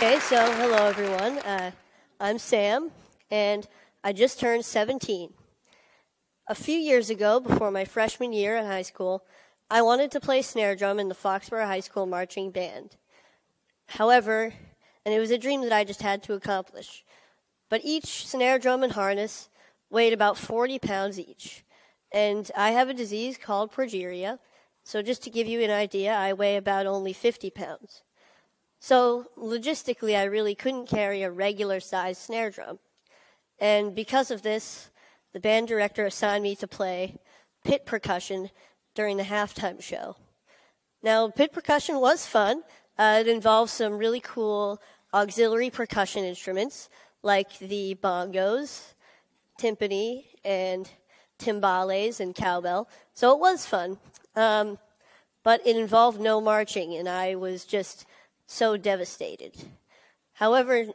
Okay, so hello everyone. I'm Sam, and I just turned 17. A few years ago, before my freshman year in high school, I wanted to play snare drum in the Foxborough High School marching band. However, and it was a dream that I just had to accomplish, but each snare drum and harness weighed about 40 pounds each. And I have a disease called progeria, so just to give you an idea, I weigh about only 50 pounds. So logistically, I really couldn't carry a regular-sized snare drum. And because of this, the band director assigned me to play pit percussion during the halftime show. Now, pit percussion was fun. It involved some really cool auxiliary percussion instruments like the bongos, timpani, and timbales and cowbell. So it was fun. But it involved no marching, and I was just so devastated. However,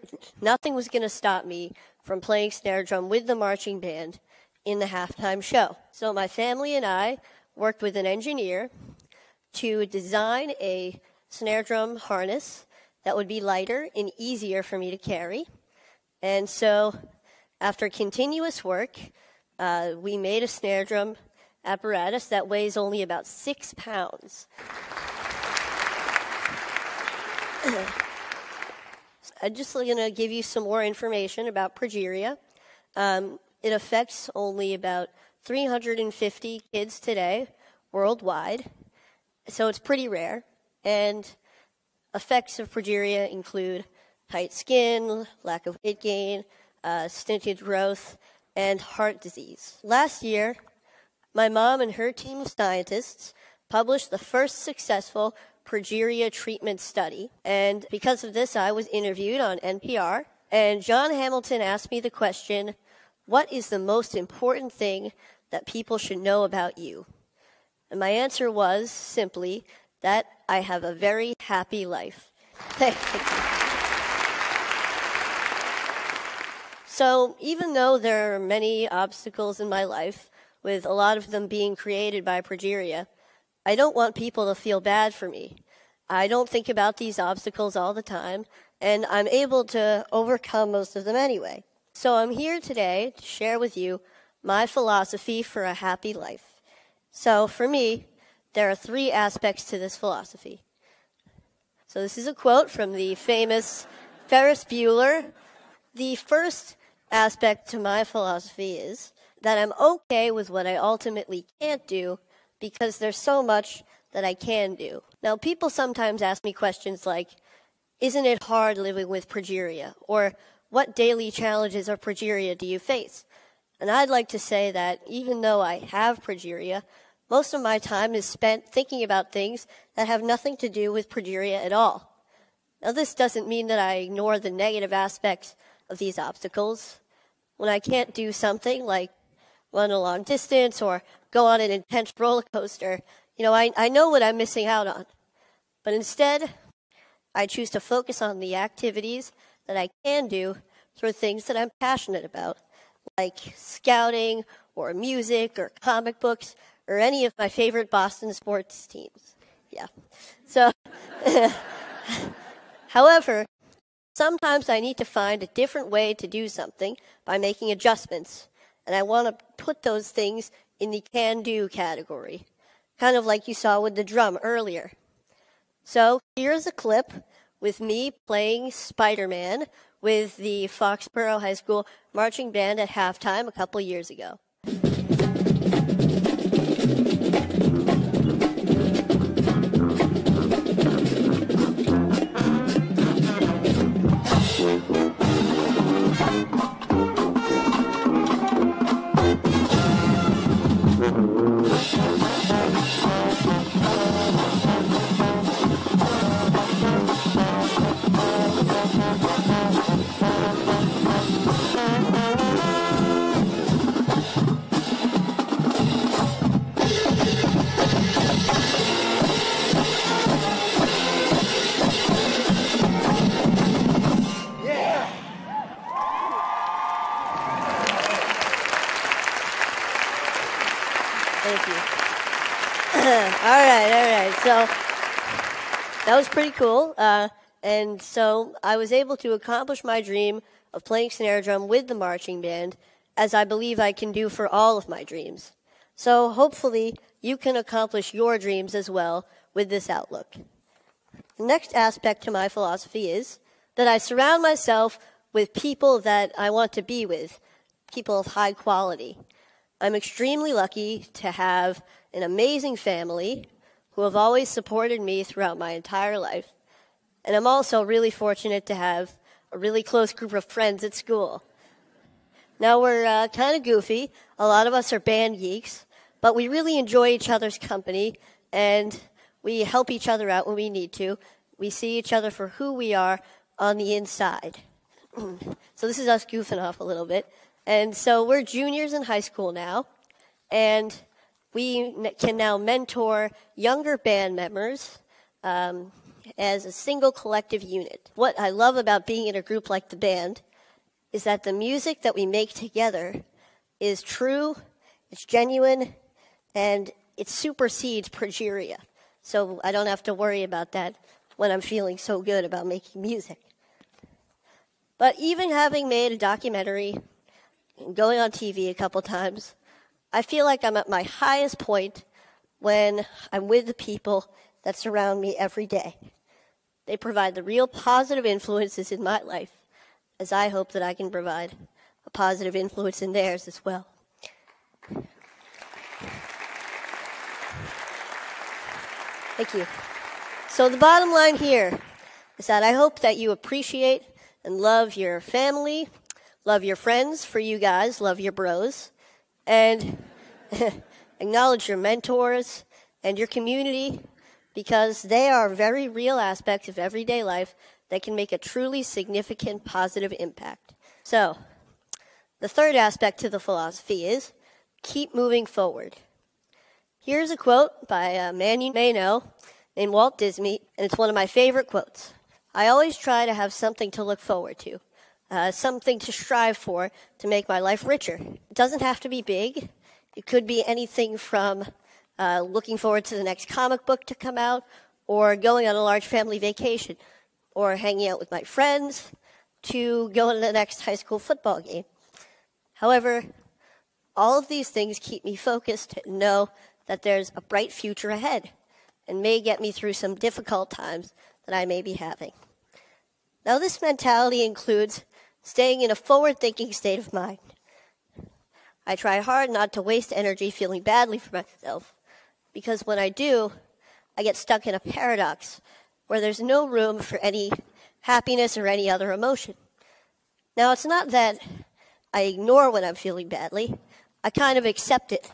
nothing was going to stop me from playing snare drum with the marching band in the halftime show. So my family and I worked with an engineer to design a snare drum harness that would be lighter and easier for me to carry. And so after continuous work, we made a snare drum apparatus that weighs only about 6 pounds. I'm just going to give you some more information about progeria. It affects only about 350 kids today worldwide, so it's pretty rare. And effects of progeria include tight skin, lack of weight gain, stunted growth, and heart disease. Last year, my mom and her team of scientists published the first successful progeria treatment study. And because of this, I was interviewed on NPR. And John Hamilton asked me the question, what is the most important thing that people should know about you? And my answer was simply that I have a very happy life. So even though there are many obstacles in my life, with a lot of them being created by progeria, I don't want people to feel bad for me. I don't think about these obstacles all the time, and I'm able to overcome most of them anyway. So I'm here today to share with you my philosophy for a happy life. So for me, there are 3 aspects to this philosophy. So this is a quote from the famous Ferris Bueller. The first aspect to my philosophy is that I'm okay with what I ultimately can't do because there's so much that I can do. Now, people sometimes ask me questions like, isn't it hard living with progeria? Or what daily challenges of progeria do you face? And I'd like to say that even though I have progeria, most of my time is spent thinking about things that have nothing to do with progeria at all. Now, this doesn't mean that I ignore the negative aspects of these obstacles. When I can't do something like run a long distance or go on an intense roller coaster, I know what I'm missing out on. But instead, I choose to focus on the activities that I can do through things that I'm passionate about, like scouting or music or comic books or any of my favorite Boston sports teams. Yeah. So, however, sometimes I need to find a different way to do something by making adjustments, and I want to put those things in the can-do category, kind of like you saw with the drum earlier. So here's a clip with me playing Spider-Man with the Foxborough High School marching band at halftime a couple years ago. Thank you. All right. So that was pretty cool. And so I was able to accomplish my dream of playing snare drum with the marching band, as I believe I can do for all of my dreams. So hopefully you can accomplish your dreams as well with this outlook. The next aspect to my philosophy is that I surround myself with people that I want to be with, people of high quality. I'm extremely lucky to have an amazing family who have always supported me throughout my entire life. And I'm also really fortunate to have a really close group of friends at school. Now, we're kind of goofy. A lot of us are band geeks, but we really enjoy each other's company, and we help each other out when we need to. We see each other for who we are on the inside. So this is us goofing off a little bit. And so we're juniors in high school now, and we can now mentor younger band members as a single collective unit. What I love about being in a group like the band is that the music that we make together is true, it's genuine, and it supersedes progeria. So I don't have to worry about that when I'm feeling so good about making music. But even having made a documentary and going on TV a couple times, I feel like I'm at my highest point when I'm with the people that surround me every day. They provide the real positive influences in my life, as I hope that I can provide a positive influence in theirs as well. Thank you. So the bottom line here is that I hope that you appreciate and love your family, love your friends, for you guys, love your bros, and acknowledge your mentors and your community, because they are very real aspects of everyday life that can make a truly significant positive impact. So, the third aspect to the philosophy is keep moving forward. Here's a quote by a man you may know named Walt Disney, and it's one of my favorite quotes. I always try to have something to look forward to, something to strive for to make my life richer. It doesn't have to be big. It could be anything from looking forward to the next comic book to come out, or going on a large family vacation, or hanging out with my friends, to going to the next high school football game. However, all of these things keep me focused and know that there's a bright future ahead and may get me through some difficult times that I may be having. Now, this mentality includes staying in a forward-thinking state of mind. I try hard not to waste energy feeling badly for myself, because when I do, I get stuck in a paradox where there's no room for any happiness or any other emotion. Now, it's not that I ignore when I'm feeling badly. I kind of accept it.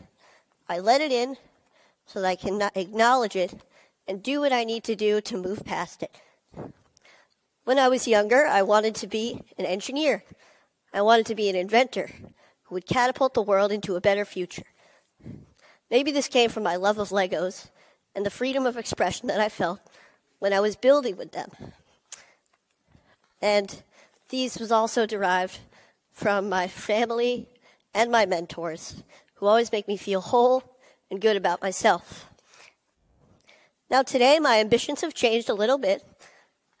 I let it in so that I can acknowledge it and do what I need to do to move past it. When I was younger, I wanted to be an engineer. I wanted to be an inventor who would catapult the world into a better future. Maybe this came from my love of Legos and the freedom of expression that I felt when I was building with them. And these was also derived from my family and my mentors, who always make me feel whole and good about myself. Now today, my ambitions have changed a little bit.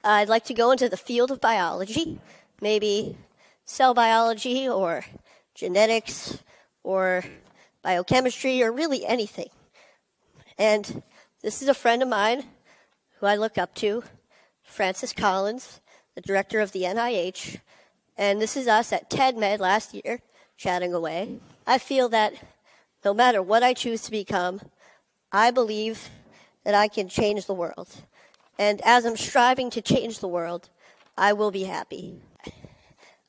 I'd like to go into the field of biology, maybe cell biology or genetics or biochemistry or really anything. And this is a friend of mine who I look up to, Francis Collins, the director of the NIH. And this is us at TED Med last year, chatting away. I feel that no matter what I choose to become, I believe that I can change the world. And as I'm striving to change the world, I will be happy.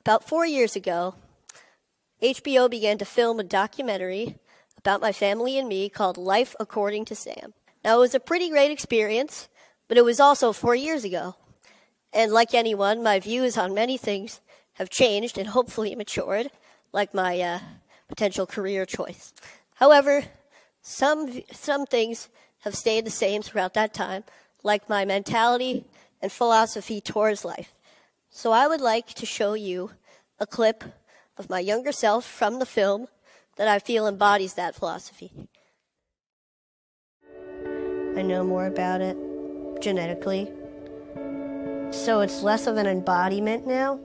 About 4 years ago, HBO began to film a documentary about my family and me called Life According to Sam. Now, it was a pretty great experience, but it was also 4 years ago. And like anyone, my views on many things have changed and hopefully matured, like my potential career choice. However, some things have stayed the same throughout that time, like my mentality and philosophy towards life. So I would like to show you a clip of my younger self from the film that I feel embodies that philosophy. I know more about it genetically So it's less of an embodiment now.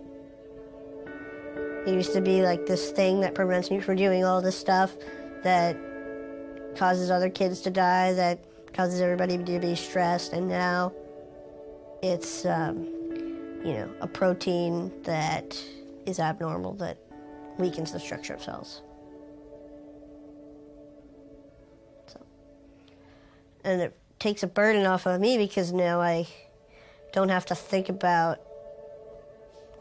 It used to be like this thing that prevents me from doing all this stuff that causes other kids to die, that causes everybody to be stressed, and now it's, a protein that is abnormal, that weakens the structure of cells. And it takes a burden off of me because now I don't have to think about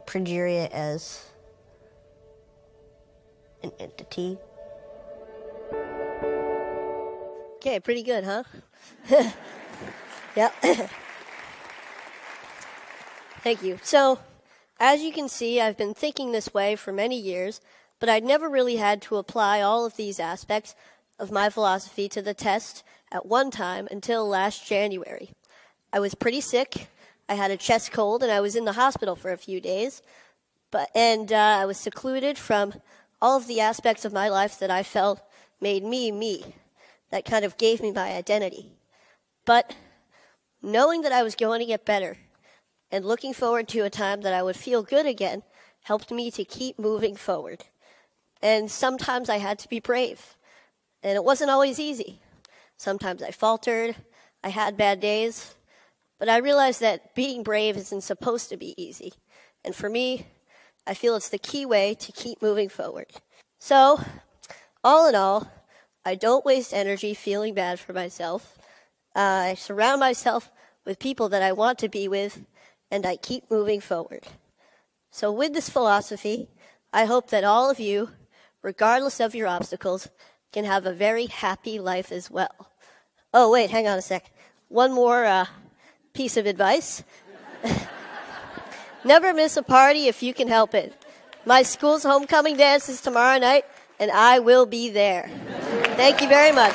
progeria as an entity. Okay, pretty good, huh? Yep. Thank you. So, as you can see, I've been thinking this way for many years, but I'd never really had to apply all of these aspects of my philosophy to the test at one time until last January. I was pretty sick. I had a chest cold, and I was in the hospital for a few days. I was secluded from all of the aspects of my life that I felt made me, me. That kind of gave me my identity. But knowing that I was going to get better and looking forward to a time that I would feel good again helped me to keep moving forward. And sometimes I had to be brave. And it wasn't always easy. Sometimes I faltered. I had bad days. But I realized that being brave isn't supposed to be easy. And for me, I feel it's the key way to keep moving forward. So, all in all, I don't waste energy feeling bad for myself. I surround myself with people that I want to be with, and I keep moving forward. So with this philosophy, I hope that all of you, regardless of your obstacles, can have a very happy life as well. Oh, wait, hang on a sec. One more piece of advice. Never miss a party if you can help it. My school's homecoming dance is tomorrow night, and I will be there. Thank you very much.